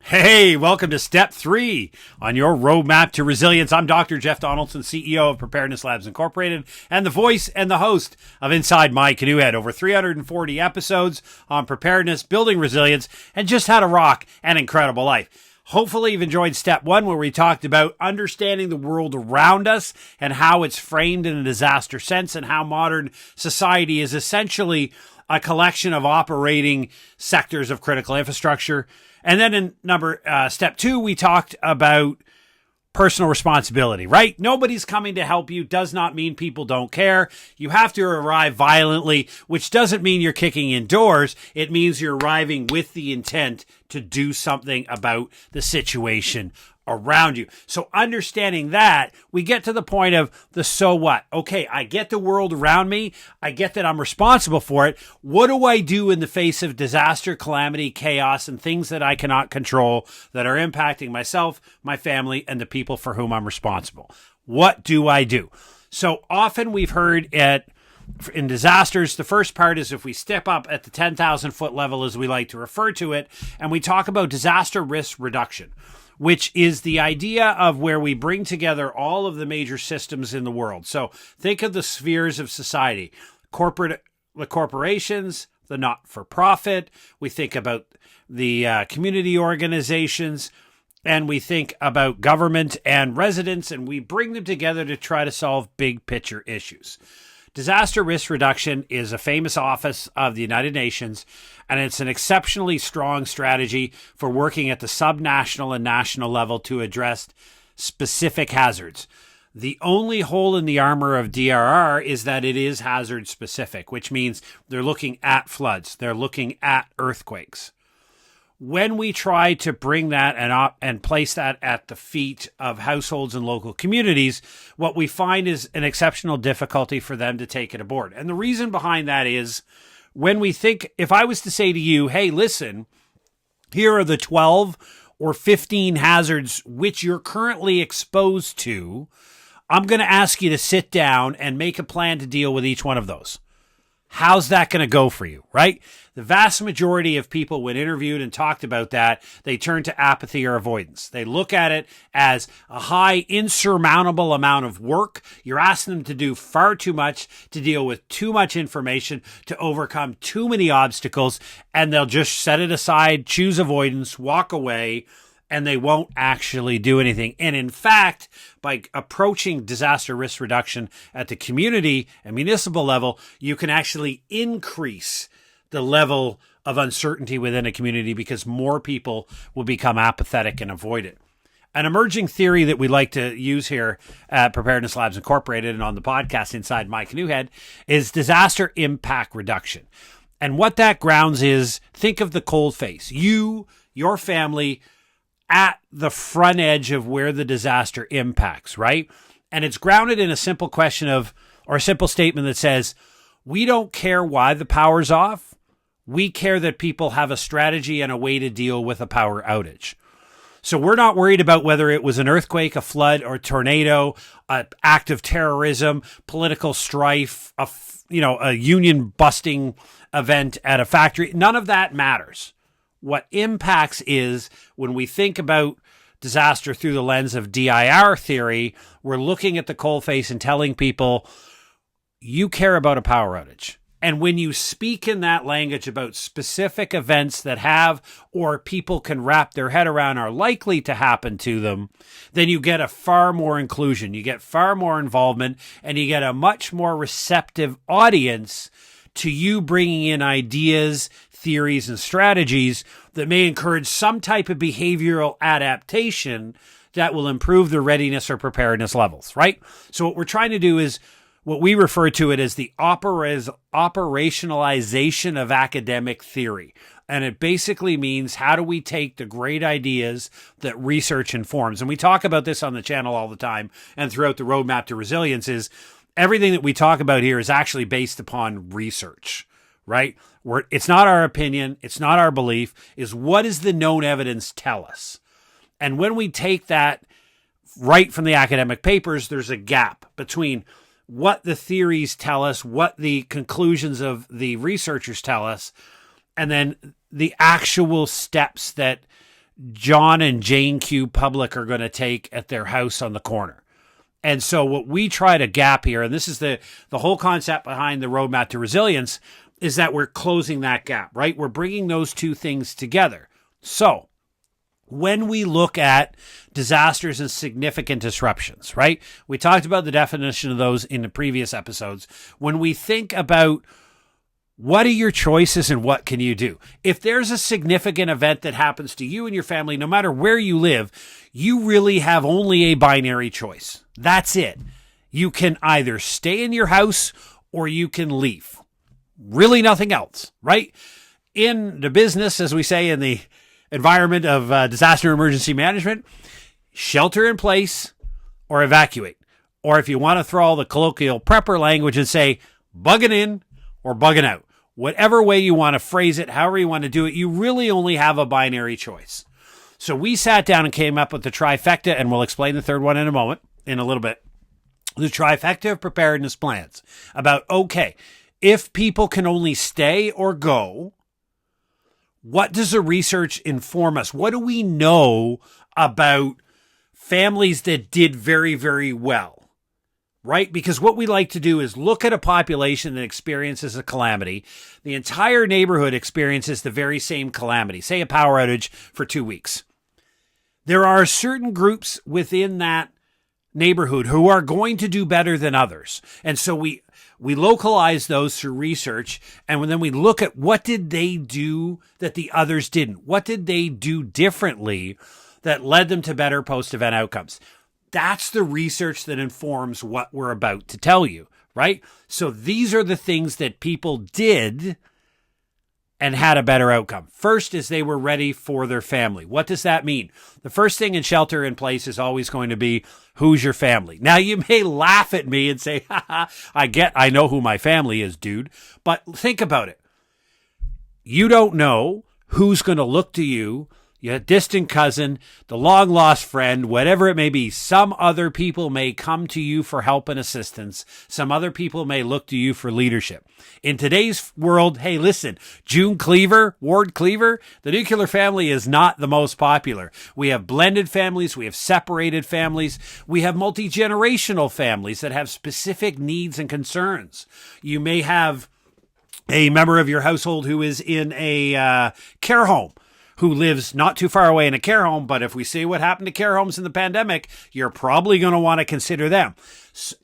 Hey, welcome to Step 3 on your roadmap to resilience. I'm Dr. Jeff Donaldson, CEO of Preparedness Labs Incorporated, and the voice and the host of Inside My Canoe Head. Over 340 episodes on preparedness, building resilience, and just how to rock an incredible life. Hopefully you've enjoyed Step 1, where we talked about understanding the world around us and how it's framed in a disaster sense, and how modern society is essentially a collection of operating sectors of critical infrastructure. And then in Step 2, we talked about personal responsibility, right? Nobody's coming to help you does not mean people don't care. You have to arrive violently, which doesn't mean you're kicking in doors. It means you're arriving with the intent to do something about the situation around you. So understanding that, we get to the point of the so what. Okay, I get the world around me. I get that I'm responsible for it. What do I do in the face of disaster, calamity, chaos, and things that I cannot control that are impacting myself, my family, and the people for whom I'm responsible? What do I do? So often we've heard in disasters, the first part is if we step up at the 10,000 foot level, as we like to refer to it, and we talk about disaster risk reduction, which is the idea of where we bring together all of the major systems in the world. So think of the spheres of society, the corporations, the not-for-profit. We think about the community organizations, and we think about government and residents, and we bring them together to try to solve big picture issues. Disaster risk reduction is a famous office of the United Nations, and it's an exceptionally strong strategy for working at the subnational and national level to address specific hazards. The only hole in the armor of DRR is that it is hazard specific, which means they're looking at floods, they're looking at earthquakes. When we try to bring that and place that at the feet of households and local communities, what we find is an exceptional difficulty for them to take it aboard. And the reason behind that is when we think, if I was to say to you, hey, listen, here are the 12 or 15 hazards which you're currently exposed to, I'm going to ask you to sit down and make a plan to deal with each one of those. How's that going to go for you, right? The vast majority of people, when interviewed and talked about that, they turn to apathy or avoidance. They look at it as a high, insurmountable amount of work. You're asking them to do far too much, to deal with too much information, to overcome too many obstacles, and they'll just set it aside, choose avoidance, walk away, and they won't actually do anything. And in fact, by approaching disaster risk reduction at the community and municipal level, you can actually increase the level of uncertainty within a community because more people will become apathetic and avoid it. An emerging theory that we like to use here at Preparedness Labs Incorporated and on the podcast Inside My Canoe Head is disaster impact reduction. And what that grounds is, think of the cold face. You, your family, at the front edge of where the disaster impacts, right? And it's grounded in a simple question or a simple statement that says, we don't care why the power's off. We care that people have a strategy and a way to deal with a power outage. So we're not worried about whether it was an earthquake, a flood, or a tornado, an act of terrorism, political strife, a union busting event at a factory. None of that matters. What impacts is when we think about disaster through the lens of DIR theory, we're looking at the coalface and telling people, you care about a power outage. And when you speak in that language about specific events that have or people can wrap their head around are likely to happen to them, then you get a far more inclusion, you get far more involvement, and you get a much more receptive audience to you bringing in ideas, theories, and strategies that may encourage some type of behavioral adaptation that will improve the readiness or preparedness levels, right? So what we're trying to do is what we refer to it as the operationalization of academic theory. And it basically means, how do we take the great ideas that research informs? And we talk about this on the channel all the time and throughout the roadmap to resilience is everything that we talk about here is actually based upon research, right? It's not our opinion. It's not our belief. Is what does the known evidence tell us? And when we take that right from the academic papers, there's a gap between what the theories tell us, what the conclusions of the researchers tell us, and then the actual steps that John and Jane Q. Public are going to take at their house on the corner. And so what we try to gap here, and this is the whole concept behind the roadmap to resilience, is that we're closing that gap, right? We're bringing those two things together. So when we look at disasters and significant disruptions, right? We talked about the definition of those in the previous episodes. When we think about what are your choices and what can you do? If there's a significant event that happens to you and your family, no matter where you live, you really have only a binary choice. That's it. You can either stay in your house or you can leave. Really nothing else, right? In the business, as we say, in the environment of disaster emergency management, shelter in place or evacuate. Or if you want to throw all the colloquial prepper language and say bugging in or bugging out. Whatever way you want to phrase it, however you want to do it, you really only have a binary choice. So we sat down and came up with the trifecta, and we'll explain the third one in a little bit. The trifecta of preparedness plans about, okay, if people can only stay or go, what does the research inform us? What do we know about families that did very, very well? Right? Because what we like to do is look at a population that experiences a calamity. The entire neighborhood experiences the very same calamity, say a power outage for 2 weeks. There are certain groups within that neighborhood who are going to do better than others. And so we localize those through research, and then we look at what did they do that the others didn't? What did they do differently that led them to better post-event outcomes? That's the research that informs what we're about to tell you, right? So these are the things that people did and had a better outcome. First is they were ready for their family. What does that mean? The first thing in shelter in place is always going to be, who's your family? Now you may laugh at me and say, I know who my family is, dude. But think about it. You don't know who's going to look to you, your distant cousin, the long lost friend, whatever it may be. Some other people may come to you for help and assistance. Some other people may look to you for leadership. In today's world, hey, listen, Ward Cleaver, the nuclear family is not the most popular. We have blended families. We have separated families. We have multi-generational families that have specific needs and concerns. You may have a member of your household who is in a care home, who lives not too far away in a care home, but if we see what happened to care homes in the pandemic, you're probably going to want to consider them.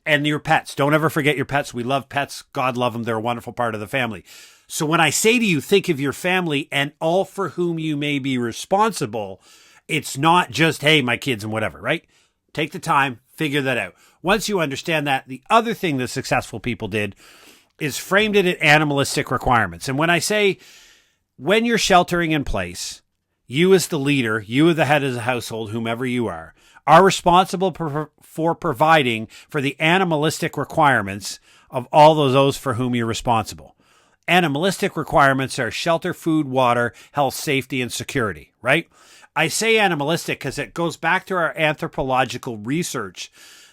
And your pets. Don't ever forget your pets. We love pets. God love them. They're a wonderful part of the family. So when I say to you, think of your family and all for whom you may be responsible, it's not just, hey, my kids and whatever, right? Take the time, figure that out. Once you understand that, the other thing that successful people did is framed it at animalistic requirements. And when I say, when you're sheltering in place, you as the leader, you as the head of the household, whomever you are responsible for providing for the animalistic requirements of all of those for whom you're responsible. Animalistic requirements are shelter, food, water, health, safety, and security, right? I say animalistic because it goes back to our anthropological research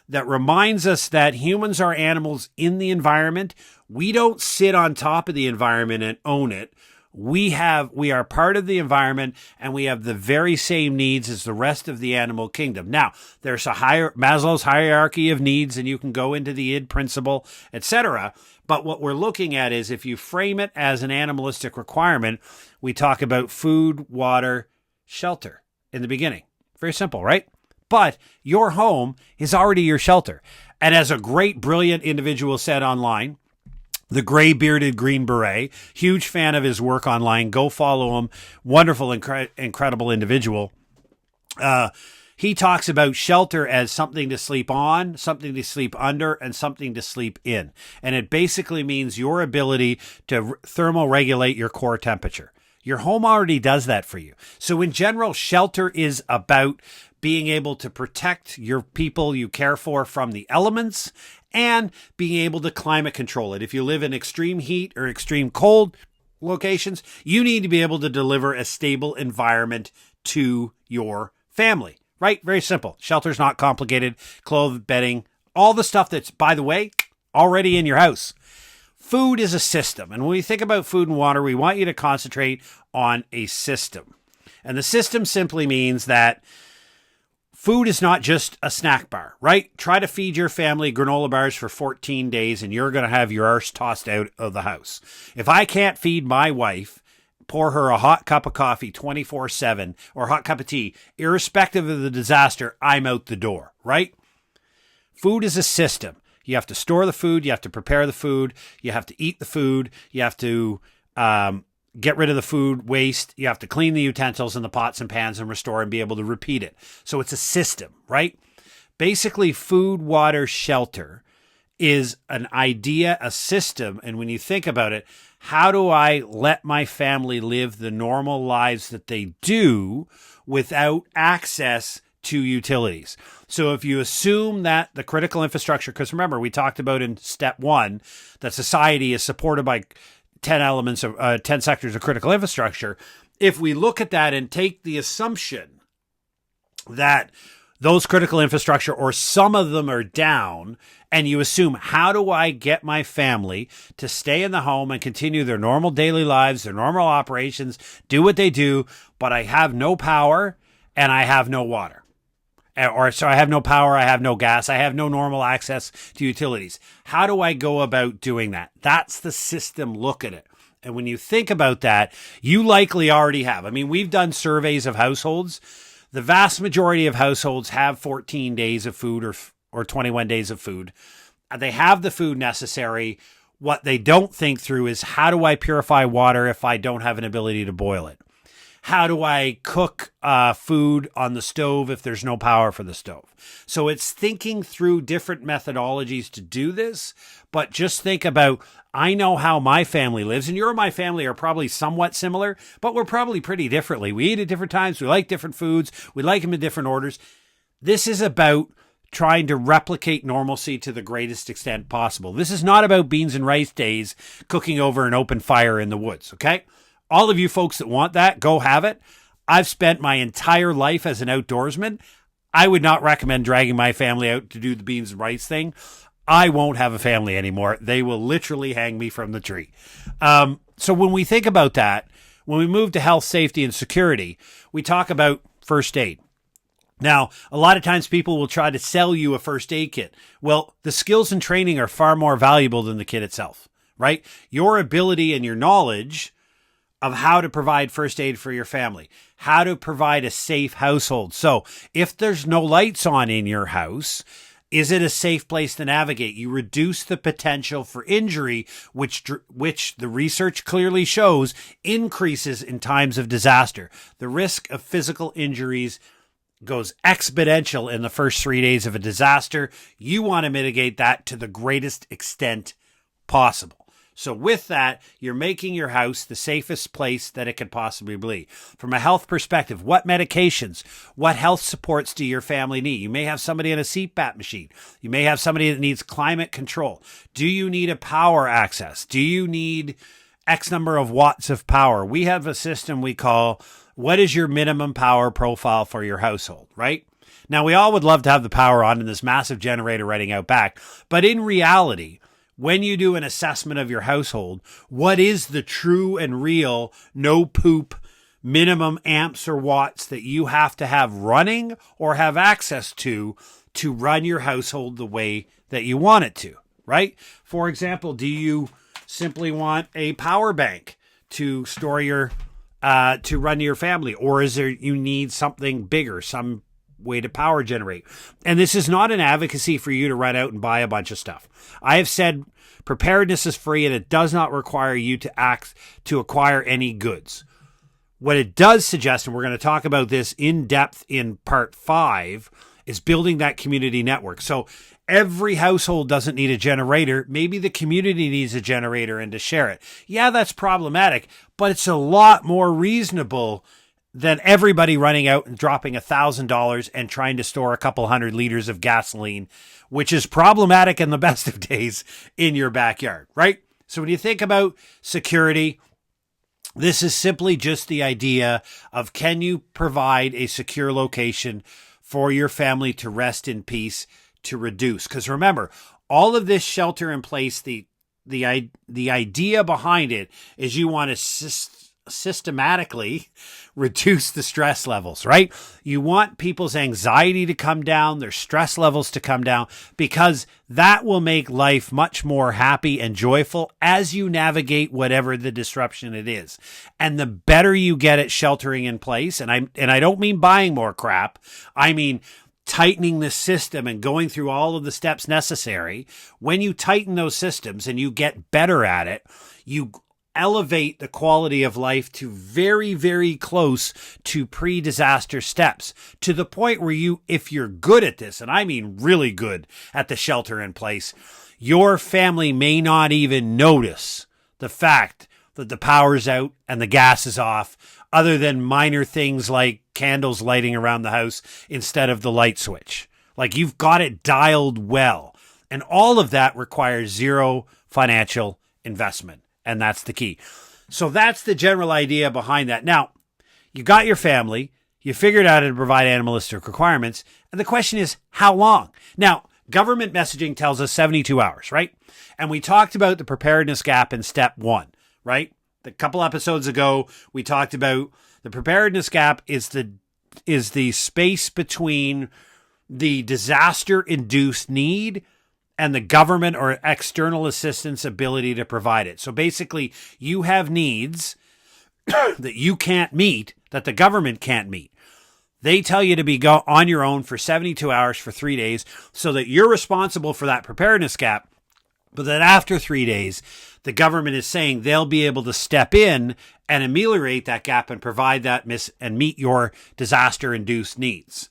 that reminds us that humans are animals in the environment. We don't sit on top of the environment and own it. We are part of the environment, and we have the very same needs as the rest of the animal kingdom. Now, there's Maslow's hierarchy of needs, and you can go into the id principle, etc. But what we're looking at is, if you frame it as an animalistic requirement, we talk about food, water, shelter in the beginning. Very simple, right? But your home is already your shelter. And as a great, brilliant individual said online, the gray-bearded Green Beret, huge fan of his work online. Go follow him. Wonderful, incredible individual. He talks about shelter as something to sleep on, something to sleep under, and something to sleep in. And it basically means your ability to thermoregulate your core temperature. Your home already does that for you. So in general, shelter is about being able to protect your people you care for from the elements and being able to climate control it. If you live in extreme heat or extreme cold locations, you need to be able to deliver a stable environment to your family, right? Very simple. Shelter's not complicated. Clothes, bedding, all the stuff that's, by the way, already in your house. Food is a system. And when we think about food and water, we want you to concentrate on a system. And the system simply means that food is not just a snack bar, right? Try to feed your family granola bars for 14 days and you're going to have your arse tossed out of the house. If I can't feed my wife, pour her a hot cup of coffee 24/7 or hot cup of tea, irrespective of the disaster, I'm out the door, right? Food is a system. You have to store the food. You have to prepare the food. You have to eat the food. You have to get rid of the food waste. You have to clean the utensils and the pots and pans and restore and be able to repeat it. So it's a system, right? Basically, food, water, shelter is an idea, a system. And when you think about it, how do I let my family live the normal lives that they do without access to utilities? So if you assume that the critical infrastructure, because remember, we talked about in step 1 that society is supported by 10 elements of 10 sectors of critical infrastructure. If we look at that and take the assumption that those critical infrastructure or some of them are down, and you assume, how do I get my family to stay in the home and continue their normal daily lives, their normal operations, do what they do, but I have no power and I have no water? Or so I have no power, I have no gas, I have no normal access to utilities. How do I go about doing that? That's the system look at it. And when you think about that, you likely already have. I mean, we've done surveys of households. The vast majority of households have 14 days of food or 21 days of food. They have the food necessary. What they don't think through is, how do I purify water if I don't have an ability to boil it? How do I cook food on the stove if there's no power for the stove? So it's thinking through different methodologies to do this, but just think about, I know how my family lives, and your and my family are probably somewhat similar, but we're probably pretty differently. We eat at different times. We like different foods. We like them in different orders. This is about trying to replicate normalcy to the greatest extent possible. This is not about beans and rice days cooking over an open fire in the woods, okay? All of you folks that want that, go have it. I've spent my entire life as an outdoorsman. I would not recommend dragging my family out to do the beans and rice thing. I won't have a family anymore. They will literally hang me from the tree. So when we think about that, when we move to health, safety, and security, we talk about first aid. Now, a lot of times people will try to sell you a first aid kit. Well, the skills and training are far more valuable than the kit itself, right? Your ability and your knowledge of how to provide first aid for your family, how to provide a safe household. So if there's no lights on in your house, is it a safe place to navigate? You reduce the potential for injury, which the research clearly shows increases in times of disaster. The risk of physical injuries goes exponential in the first 3 days of a disaster. You want to mitigate that to the greatest extent possible. So with that, you're making your house the safest place that it could possibly be. From a health perspective, what medications, what health supports do your family need? You may have somebody in a CPAP machine. You may have somebody that needs climate control. Do you need a power access? Do you need X number of watts of power? We have a system we call, what is your minimum power profile for your household, right? Now, we all would love to have the power on in this massive generator running out back, but in reality, when you do an assessment of your household, what is the true and real no poop minimum amps or watts that you have to have running or have access to run your household the way that you want it to, right? For example, do you simply want a power bank to store your, to run your family? Or is there, you need something bigger, some way to power generate? And this is not an advocacy for you to run out and buy a bunch of stuff. I have said preparedness is free and it does not require you to acquire any goods. What it does suggest, and we're going to talk about this in depth in part 5, is building that community network. So every household doesn't need a generator. Maybe the community needs a generator and to share it. Yeah, that's problematic, but it's a lot more reasonable than everybody running out and dropping $1,000 and trying to store a couple hundred liters of gasoline, which is problematic in the best of days in your backyard, right? So when you think about security, this is simply just the idea of, can you provide a secure location for your family to rest in peace, to reduce? Because remember, all of this shelter in place, the idea behind it is you want to systematically reduce the stress levels, right? You want people's anxiety to come down, their stress levels to come down, because that will make life much more happy and joyful as you navigate whatever the disruption it is. And the better you get at sheltering in place, and I don't mean buying more crap, I mean tightening the system and going through all of the steps necessary. When you tighten those systems and you get better at it, you elevate the quality of life to very, very close to pre-disaster steps, to the point where if you're good at this, and I mean really good at the shelter in place, your family may not even notice the fact that the power's out and the gas is off, other than minor things like candles lighting around the house instead of the light switch. Like, you've got it dialed well. And all of that requires zero financial investment. And that's the key. So that's the general idea behind that. Now, you got your family, you figured out how to provide animalistic requirements, and the question is, how long? Now, government messaging tells us 72 hours, right? And we talked about the preparedness gap in step 1, right? A couple episodes ago, we talked about the preparedness gap is the space between the disaster-induced need and the government or external assistance ability to provide it. So basically, you have needs that you can't meet, that the government can't meet. They tell you to go on your own for 72 hours for 3 days so that you're responsible for that preparedness gap. But then after 3 days, the government is saying they'll be able to step in and ameliorate that gap and provide that and meet your disaster-induced needs.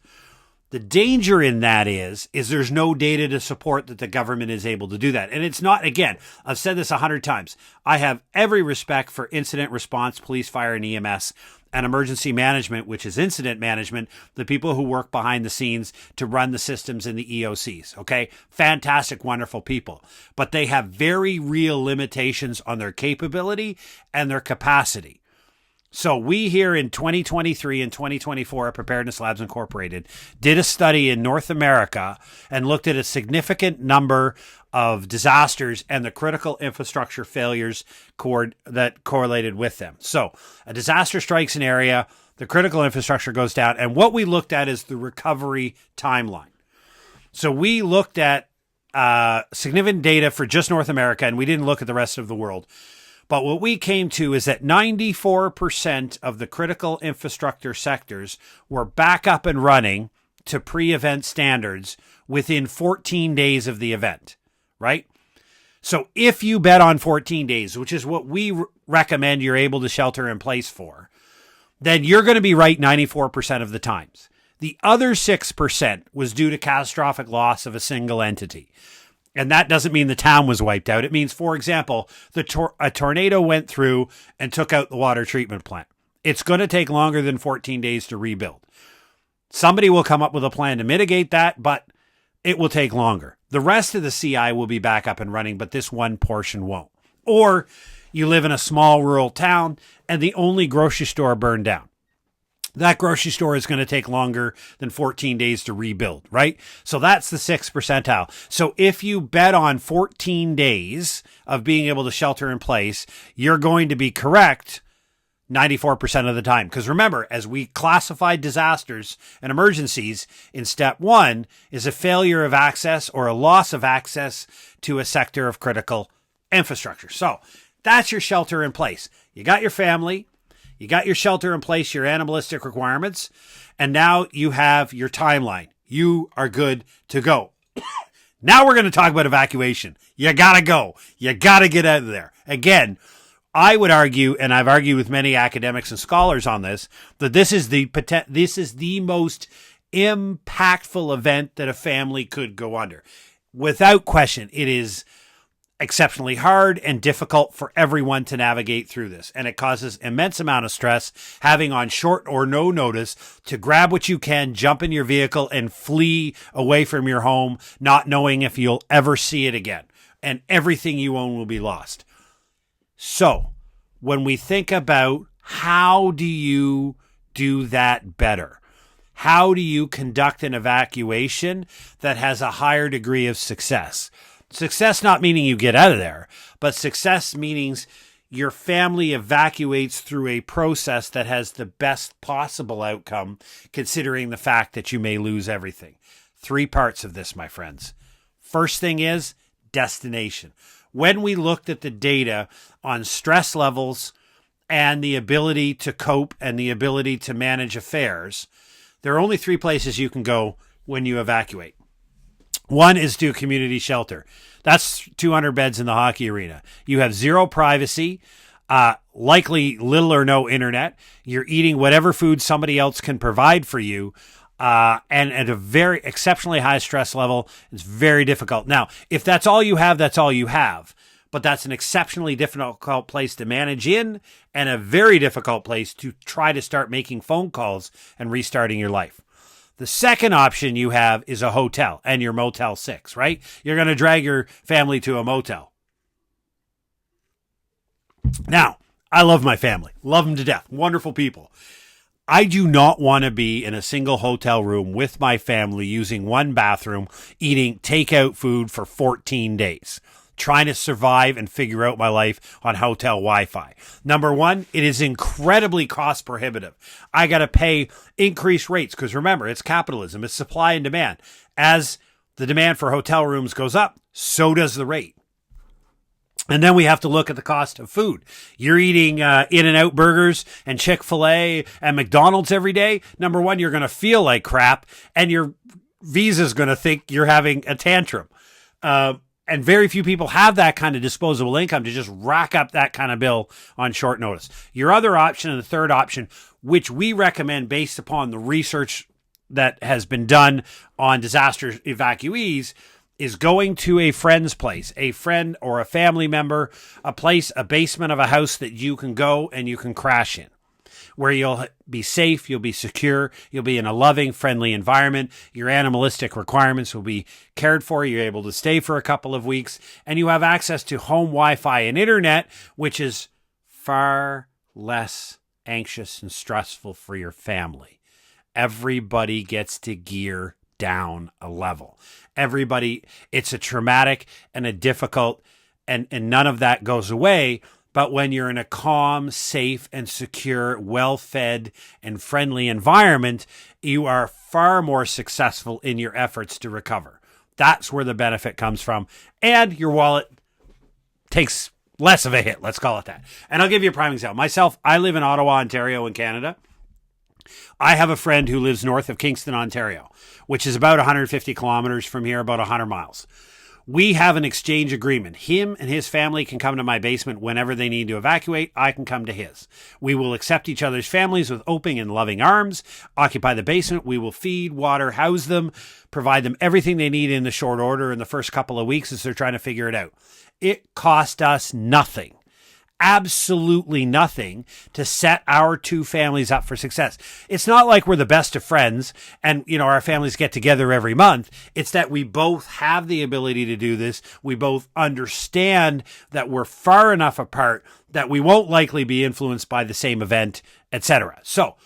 The danger in that is there's no data to support that the government is able to do that. And it's not, again, I've said this 100 times. I have every respect for incident response, police, fire, and EMS, and emergency management, which is incident management, the people who work behind the scenes to run the systems in the EOCs, okay? Fantastic, wonderful people. But they have very real limitations on their capability and their capacity. So we here in 2023 and 2024 at Preparedness Labs Incorporated did a study in North America and looked at a significant number of disasters and the critical infrastructure failures that correlated with them. So a disaster strikes an area, the critical infrastructure goes down, and what we looked at is the recovery timeline. So we looked at significant data for just North America, and we didn't look at the rest of the world. But what we came to is that 94% of the critical infrastructure sectors were back up and running to pre-event standards within 14 days of the event, right? So if you bet on 14 days, which is what we recommend you're able to shelter in place for, then you're going to be right 94% of the times. The other 6% was due to catastrophic loss of a single entity. And that doesn't mean the town was wiped out. It means, for example, a tornado went through and took out the water treatment plant. It's going to take longer than 14 days to rebuild. Somebody will come up with a plan to mitigate that, but it will take longer. The rest of the CI will be back up and running, but this one portion won't. Or you live in a small rural town and the only grocery store burned down. That grocery store is going to take longer than 14 days to rebuild, right? So that's the 6th percentile. So if you bet on 14 days of being able to shelter in place, you're going to be correct 94% of the time. Because remember, as we classified disasters and emergencies in step 1 is a failure of access or a loss of access to a sector of critical infrastructure. So that's your shelter in place. You got your family. You got your shelter in place, your animalistic requirements, and now you have your timeline. You are good to go. Now we're going to talk about evacuation. You got to go. You got to get out of there. Again, I would argue, and I've argued with many academics and scholars on this, that this is the most impactful event that a family could go under. Without question, it is exceptionally hard and difficult for everyone to navigate through this. And it causes immense amount of stress having on short or no notice to grab what you can, jump in your vehicle and flee away from your home, not knowing if you'll ever see it again. And everything you own will be lost. So when we think about how do you do that better? How do you conduct an evacuation that has a higher degree of success? Success not meaning you get out of there, but success meaning your family evacuates through a process that has the best possible outcome, considering the fact that you may lose everything. 3 parts of this, my friends. First thing is destination. When we looked at the data on stress levels and the ability to cope and the ability to manage affairs, there are only 3 places you can go when you evacuate. One is to a community shelter. That's 200 beds in the hockey arena. You have 0 privacy, likely little or no internet. You're eating whatever food somebody else can provide for you. And at a very exceptionally high stress level. It's very difficult. Now, if that's all you have, that's all you have. But that's an exceptionally difficult place to manage in, and a very difficult place to try to start making phone calls and restarting your life. The second option you have is a hotel and your Motel 6, right? You're going to drag your family to a motel. Now, I love my family. Love them to death. Wonderful people. I do not want to be in a single hotel room with my family using one bathroom, eating takeout food for 14 days, trying to survive and figure out my life on hotel Wi-Fi. Number one, it is incredibly cost prohibitive. I got to pay increased rates because remember, it's capitalism. It's supply and demand. As the demand for hotel rooms goes up, so does the rate. And then we have to look at the cost of food. You're eating In-N-Out burgers and Chick-fil-A and McDonald's every day. Number one, you're going to feel like crap, and your visa's going to think you're having a tantrum. And very few people have that kind of disposable income to just rack up that kind of bill on short notice. Your other option, and the third option, which we recommend based upon the research that has been done on disaster evacuees, is going to a friend's place, a friend or a family member, a place, a basement of a house that you can go and you can crash in, where you'll be safe, you'll be secure, you'll be in a loving, friendly environment. Your animalistic requirements will be cared for. You're able to stay for a couple of weeks, and you have access to home Wi-Fi and internet, which is far less anxious and stressful for your family. Everybody gets to gear down a level. Everybody, it's a traumatic and a difficult, and none of that goes away. But when you're in a calm, safe, and secure, well-fed, and friendly environment, you are far more successful in your efforts to recover. That's where the benefit comes from. And your wallet takes less of a hit, let's call it that. And I'll give you a prime example. Myself, I live in Ottawa, Ontario, in Canada. I have a friend who lives north of Kingston, Ontario, which is about 150 kilometers from here, about 100 miles. We have an exchange agreement. Him and his family can come to my basement whenever they need to evacuate. I can come to his. We will accept each other's families with open and loving arms, occupy the basement. We will feed, water, house them, provide them everything they need in the short order in the first couple of weeks as they're trying to figure it out. It cost us nothing. Absolutely nothing to set our two families up for success. It's not like we're the best of friends and, our families get together every month. It's that we both have the ability to do this. We both understand that we're far enough apart that we won't likely be influenced by the same event, etc. So,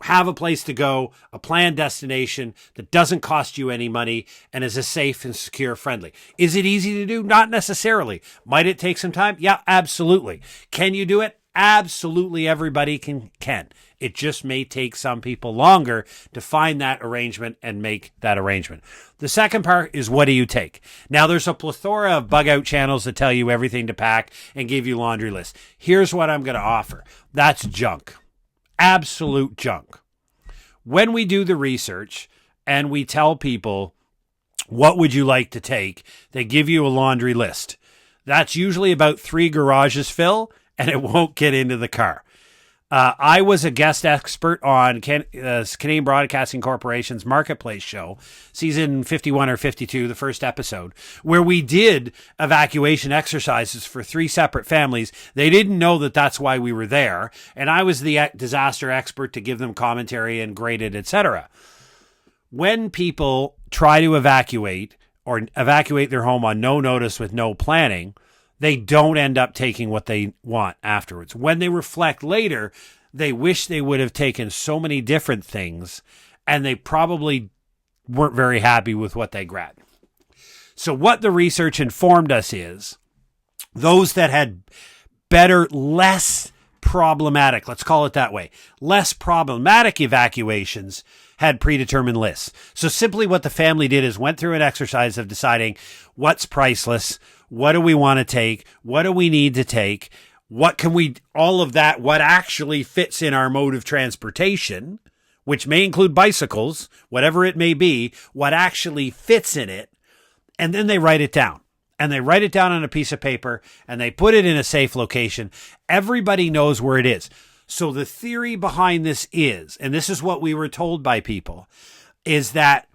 have a place to go, a planned destination that doesn't cost you any money and is a safe and secure, friendly. Is it easy to do? Not necessarily. Might it take some time? Yeah, absolutely. Can you do it? Absolutely, everybody can. It just may take some people longer to find that arrangement and make that arrangement. The second part is, what do you take? Now, there's a plethora of bug out channels that tell you everything to pack and give you laundry lists. Here's what I'm going to offer. That's junk. Absolute junk. When we do the research and we tell people, what would you like to take? They give you a laundry list. That's usually about 3 garages fill, and it won't get into the car. I was a guest expert on Canadian Broadcasting Corporation's Marketplace show, season 51 or 52, the first episode, where we did evacuation exercises for 3 separate families. They didn't know that that's why we were there, and I was the disaster expert to give them commentary and grade it, etc. When people try to evacuate or evacuate their home on no notice with no planning, they don't end up taking what they want afterwards. When they reflect later, they wish they would have taken so many different things, and they probably weren't very happy with what they grabbed. So what the research informed us is, those that had better, less problematic, let's call it that way, less problematic evacuations had predetermined lists. So simply what the family did is went through an exercise of deciding what's priceless, what do we want to take, what do we need to take, what can we, all of that, what actually fits in our mode of transportation, which may include bicycles, whatever it may be, what actually fits in it, and then they write it down. And they write it down on a piece of paper and they put it in a safe location. Everybody knows where it is. So the theory behind this is, and this is what we were told by people, is that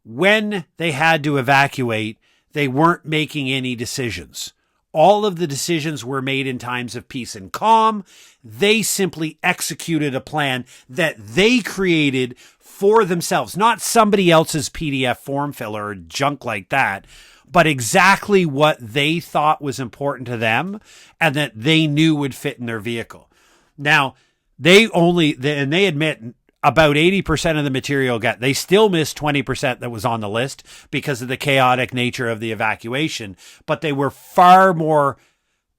when they had to evacuate, they weren't making any decisions. All of the decisions were made in times of peace and calm. They simply executed a plan that they created for themselves, not somebody else's PDF form filler or junk like that, but exactly what they thought was important to them and that they knew would fit in their vehicle. Now, they admit about 80% of the material they still missed 20% that was on the list because of the chaotic nature of the evacuation, but they were far more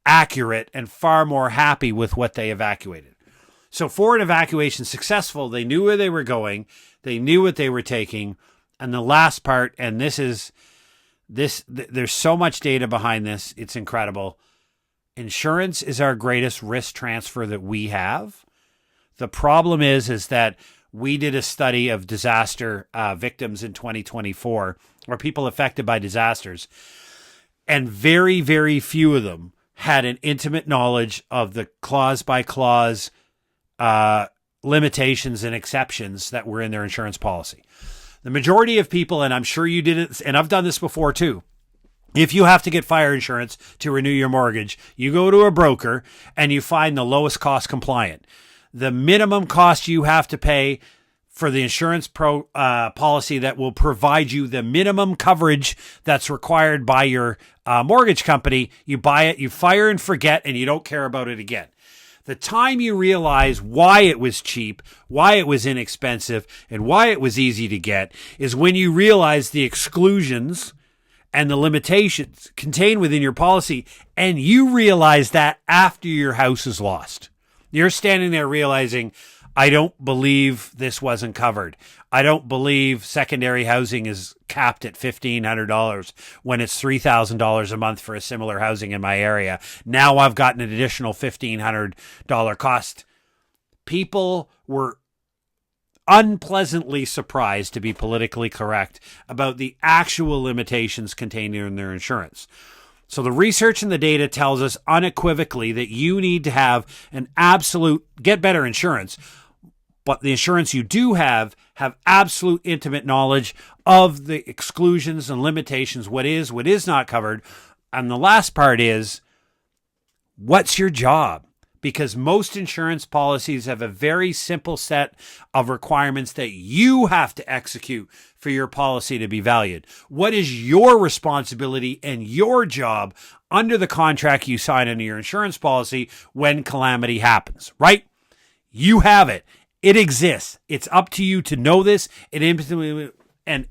accurate and far more happy with what they evacuated. So for an evacuation successful, they knew where they were going, they knew what they were taking, and the last part, and there's so much data behind this, it's incredible. Insurance is our greatest risk transfer that we have. The problem is that we did a study of disaster victims in 2024, or people affected by disasters, and very, very few of them had an intimate knowledge of the clause-by-clause limitations and exceptions that were in their insurance policy. The majority of people, and I'm sure you did it, and I've done this before too, if you have to get fire insurance to renew your mortgage, you go to a broker and you find the lowest cost compliant. The minimum cost you have to pay for the insurance policy that will provide you the minimum coverage that's required by your mortgage company, you buy it, you fire and forget, and you don't care about it again. The time you realize why it was cheap, why it was inexpensive, and why it was easy to get is when you realize the exclusions and the limitations contained within your policy, and you realize that after your house is lost. You're standing there realizing, I don't believe this wasn't covered. I don't believe secondary housing is capped at $1,500 when it's $3,000 a month for a similar housing in my area. Now I've got an additional $1,500 cost. People were unpleasantly surprised, to be politically correct, about the actual limitations contained in their insurance. So the research and the data tells us unequivocally that you need to have an absolute, get better insurance, but the insurance you do have absolute intimate knowledge of the exclusions and limitations, what is not covered. And the last part is, what's your job? Because most insurance policies have a very simple set of requirements that you have to execute for your policy to be valued. What is your responsibility and your job under the contract you sign under your insurance policy when calamity happens, right? You have it. It exists. It's up to you to know this and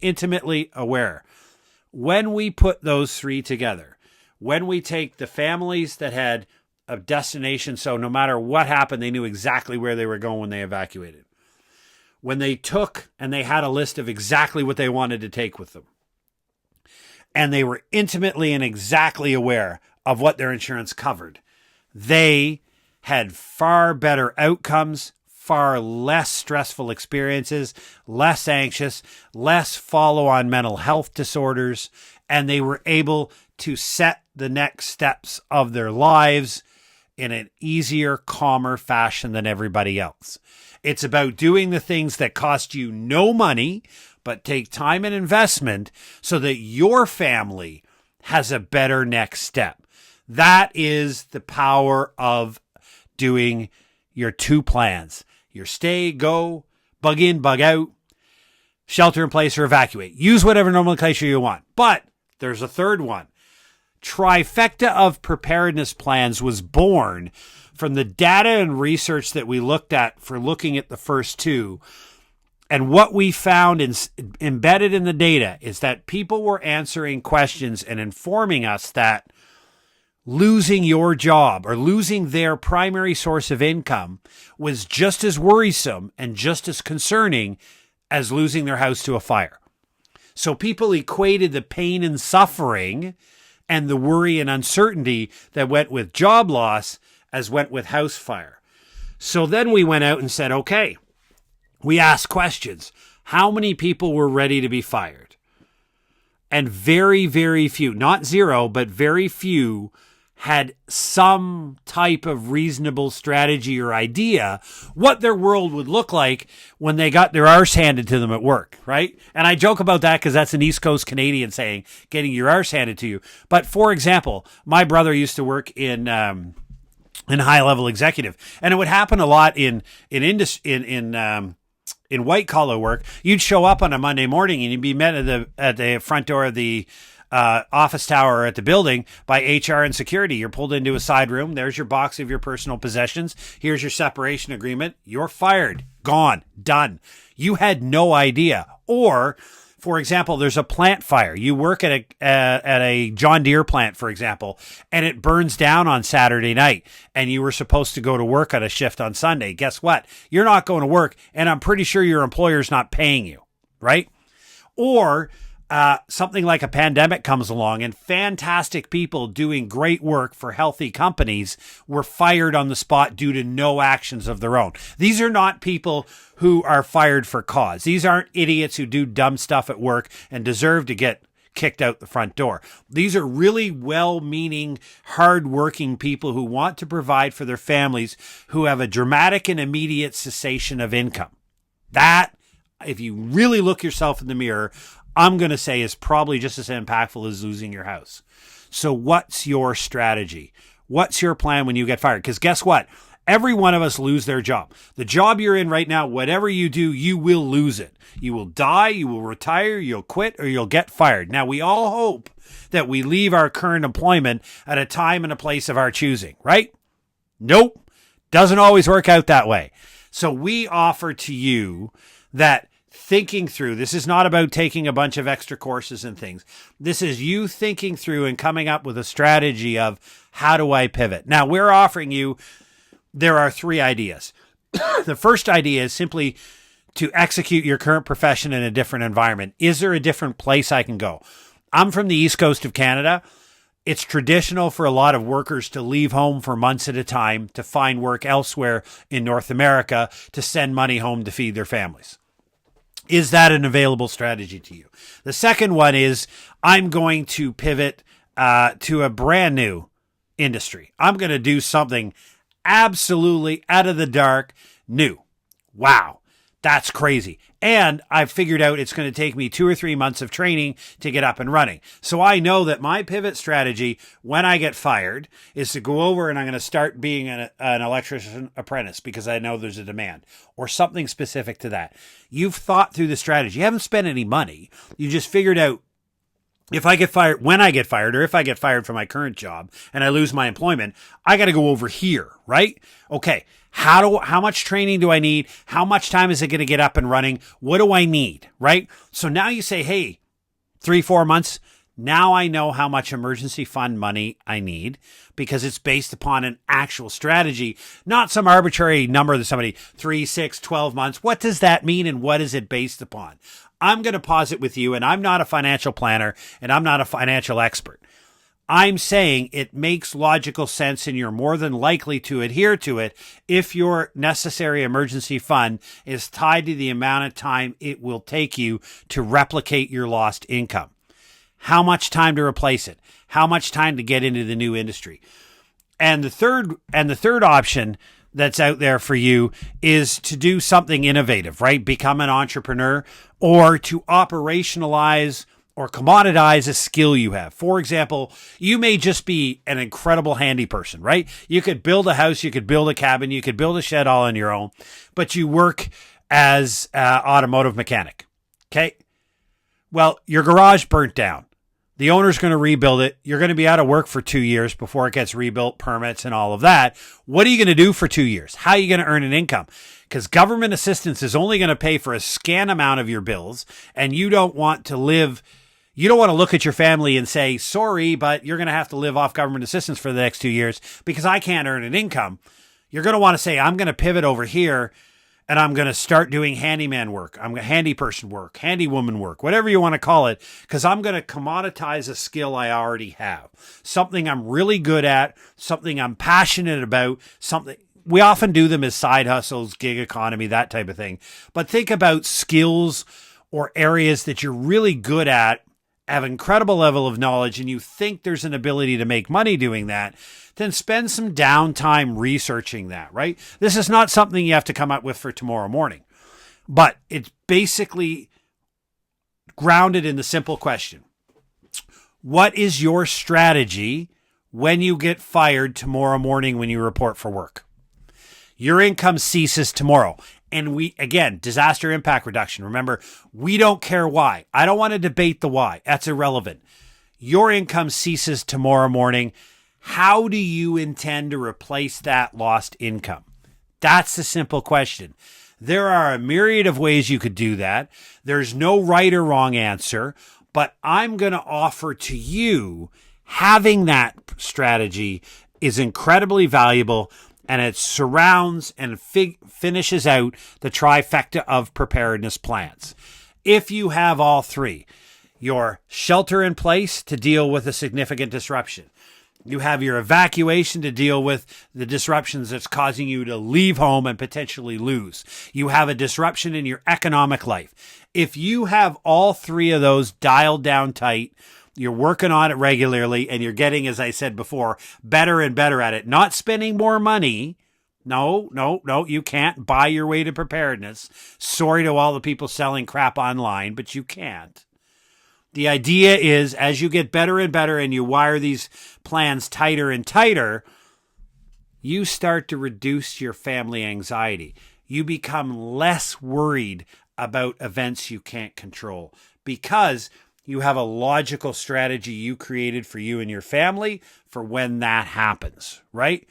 intimately aware. When we put those three together, when we take the families that had a destination, so no matter what happened, they knew exactly where they were going when they evacuated. When they took and they had a list of exactly what they wanted to take with them. And they were intimately and exactly aware of what their insurance covered. They had far better outcomes, far less stressful experiences, less anxious, less follow-on mental health disorders, and they were able to set the next steps of their lives in an easier, calmer fashion than everybody else. It's about doing the things that cost you no money, but take time and investment so that your family has a better next step. That is the power of doing your two plans. Your stay, go, bug in, bug out, shelter in place, or evacuate. Use whatever nomenclature you want. But there's a third one. Trifecta of Preparedness plans was born from the data and research that we looked at for looking at the first two. And what we found embedded in the data is that people were answering questions and informing us that losing your job or losing their primary source of income was just as worrisome and just as concerning as losing their house to a fire. So people equated the pain and suffering and the worry and uncertainty that went with job loss as went with house fire. So then we went out and said, okay, we asked questions. How many people were ready to be fired? And very, very few, not zero, but very few had some type of reasonable strategy or idea what their world would look like when they got their arse handed to them at work, right? And I joke about that because that's an East Coast Canadian saying, getting your arse handed to you. But for example, my brother used to work in high-level executive, and it would happen a lot in white collar work. You'd show up on a Monday morning and you'd be met at the front door of the office tower at the building by HR and security. You're pulled into a side room. There's your box of your personal possessions. Here's your separation agreement. You're fired, gone, done. You had no idea. Or, for example, there's a plant fire. You work at a John Deere plant, for example, and it burns down on Saturday night, and you were supposed to go to work on a shift on Sunday. Guess what? You're not going to work, and I'm pretty sure your employer's not paying you, right? Or something like a pandemic comes along and fantastic people doing great work for healthy companies were fired on the spot due to no actions of their own. These are not people who are fired for cause. These aren't idiots who do dumb stuff at work and deserve to get kicked out the front door. These are really well-meaning, hard-working people who want to provide for their families who have a dramatic and immediate cessation of income. That, if you really look yourself in the mirror, I'm going to say is probably just as impactful as losing your house. So what's your strategy? What's your plan when you get fired? Because guess what? Every one of us lose their job. The job you're in right now, whatever you do, you will lose it. You will die, you will retire, you'll quit, or you'll get fired. Now, we all hope that we leave our current employment at a time and a place of our choosing, right? Nope. Doesn't always work out that way. So we offer to you that thinking through, this is not about taking a bunch of extra courses and things. This is you thinking through and coming up with a strategy of how do I pivot? Now, we're offering you, there are 3 ideas. The first idea is simply to execute your current profession in a different environment. Is there a different place I can go? I'm from the East Coast of Canada. It's traditional for a lot of workers to leave home for months at a time to find work elsewhere in North America to send money home to feed their families. Is that an available strategy to you? The second one is I'm going to pivot to a brand new industry. I'm going to do something absolutely out of the dark, new. Wow, that's crazy. And I've figured out it's going to take me 2 or 3 months of training to get up and running. So I know that my pivot strategy when I get fired is to go over and I'm going to start being an electrician apprentice because I know there's a demand or something specific to that. You've thought through the strategy. You haven't spent any money. You just figured out if I get fired, when I get fired, or if I get fired from my current job and I lose my employment, I got to go over here, right? Okay. How much training do I need? How much time is it going to get up and running? What do I need? Right? So now you say, hey, 3-4 months. Now I know how much emergency fund money I need because it's based upon an actual strategy, not some arbitrary number that somebody 3, 6, 12 months. What does that mean? And what is it based upon? I'm going to pause it with you, and I'm not a financial planner and I'm not a financial expert. I'm saying it makes logical sense and you're more than likely to adhere to it if your necessary emergency fund is tied to the amount of time it will take you to replicate your lost income. How much time to replace it? How much time to get into the new industry? And the third option that's out there for you is to do something innovative, right? Become an entrepreneur or to operationalize or commoditize a skill you have. For example, you may just be an incredible handy person, right? You could build a house, you could build a cabin, you could build a shed all on your own, but you work as an automotive mechanic, okay? Well, your garage burnt down. The owner's going to rebuild it. You're going to be out of work for 2 years before it gets rebuilt, permits and all of that. What are you going to do for 2 years? How are you going to earn an income? Because government assistance is only going to pay for a scant amount of your bills, and you don't want to live You don't want to look at your family and say, sorry, but you're going to have to live off government assistance for the next 2 years because I can't earn an income. You're going to want to say, I'm going to pivot over here and I'm going to start doing handyman work. I'm going to handy person work, handy woman work, whatever you want to call it, because I'm going to commoditize a skill I already have, something I'm really good at, something I'm passionate about, something. We often do them as side hustles, gig economy, that type of thing. But think about skills or areas that you're really good at, have an incredible level of knowledge, and you think there's an ability to make money doing that, then spend some downtime researching that, right? This is not something you have to come up with for tomorrow morning, but it's basically grounded in the simple question. What is your strategy when you get fired tomorrow morning when you report for work? Your income ceases tomorrow. And again, disaster impact reduction. Remember, we don't care why. I don't want to debate the why. That's irrelevant. Your income ceases tomorrow morning. How do you intend to replace that lost income? That's the simple question. There are a myriad of ways you could do that. There's no right or wrong answer, but I'm going to offer to you having that strategy is incredibly valuable. And it surrounds and finishes out the trifecta of preparedness plans. If you have all three, your shelter in place to deal with a significant disruption. You have your evacuation to deal with the disruptions that's causing you to leave home and potentially lose. You have a disruption in your economic life. If you have all three of those dialed down tight, you're working on it regularly, and you're getting, as I said before, better and better at it. Not spending more money. No, you can't buy your way to preparedness. Sorry to all the people selling crap online, but you can't. The idea is, as you get better and better and you wire these plans tighter and tighter, you start to reduce your family anxiety. You become less worried about events you can't control because you have a logical strategy you created for you and your family for when that happens, right?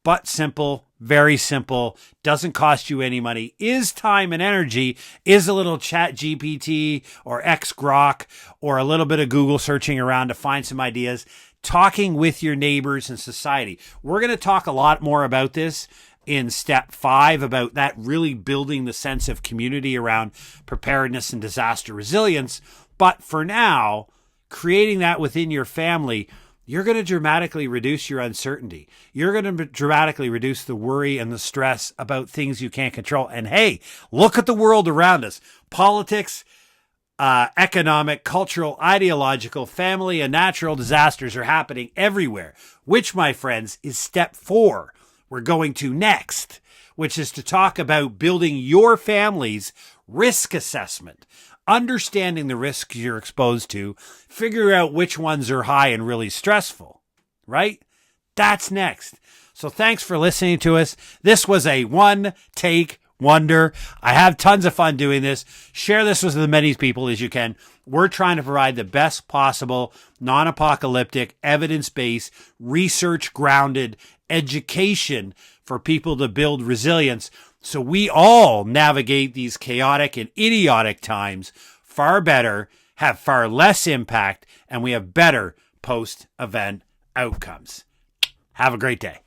But simple, very simple, doesn't cost you any money, is time and energy, is a little chat GPT or X-Grok or a little bit of Google searching around to find some ideas, talking with your neighbors and society. We're going to talk a lot more about this in step 5, about that really building the sense of community around preparedness and disaster resilience. But for now, creating that within your family, you're going to dramatically reduce your uncertainty. You're going to dramatically reduce the worry and the stress about things you can't control. And hey, look at the world around us. Politics, economic, cultural, ideological, family, and natural disasters are happening everywhere, which, my friends, is step 4 we're going to next, which is to talk about building your family's risk assessment. Understanding the risks you're exposed to, figure out which ones are high and really stressful, right? That's next. So thanks for listening to us. This was a one-take wonder. I have tons of fun doing this. Share this with as many people as you can. We're trying to provide the best possible non-apocalyptic, evidence-based, research-grounded education for people to build resilience so we all navigate these chaotic and idiotic times far better, have far less impact, and we have better post-event outcomes. Have a great day.